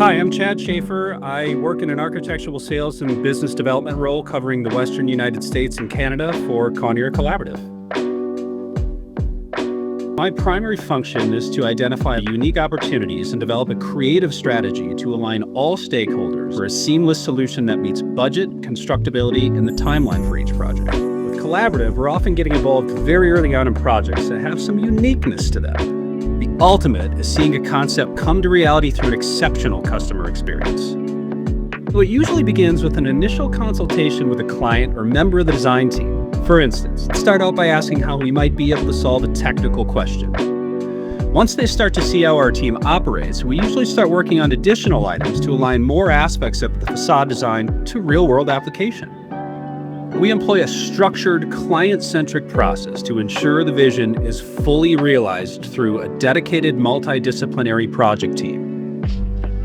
Hi, I'm Chad Schaefer. I work in an architectural sales and business development role covering the Western United States and Canada for Kawneer Collaborative. My primary function is to identify unique opportunities and develop a creative strategy to align all stakeholders for a seamless solution that meets budget, constructability, and the timeline for each project. With Collaborative, we're often getting involved very early on in projects that have some uniqueness to them. The ultimate is seeing a concept come to reality through an exceptional customer experience. So it usually begins with an initial consultation with a client or member of the design team. For instance, let's start out by asking how we might be able to solve a technical question. Once they start to see how our team operates, we usually start working on additional items to align more aspects of the facade design to real-world application. We employ a structured, client-centric process to ensure the vision is fully realized through a dedicated multidisciplinary project team.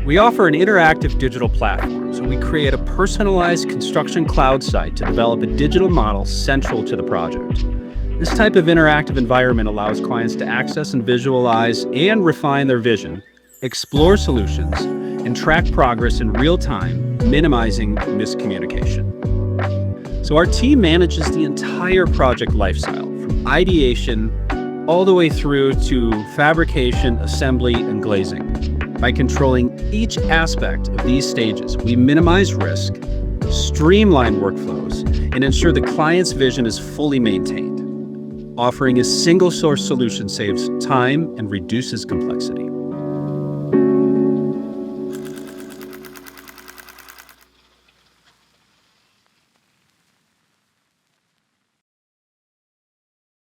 We offer an interactive digital platform, so we create a personalized construction cloud site to develop a digital model central to the project. This type of interactive environment allows clients to access and visualize and refine their vision, explore solutions, and track progress in real time, minimizing miscommunication. So our team manages the entire project lifecycle, from ideation all the way through to fabrication, assembly, and glazing. By controlling each aspect of these stages, we minimize risk, streamline workflows, and ensure the client's vision is fully maintained. Offering a single source solution saves time and reduces complexity.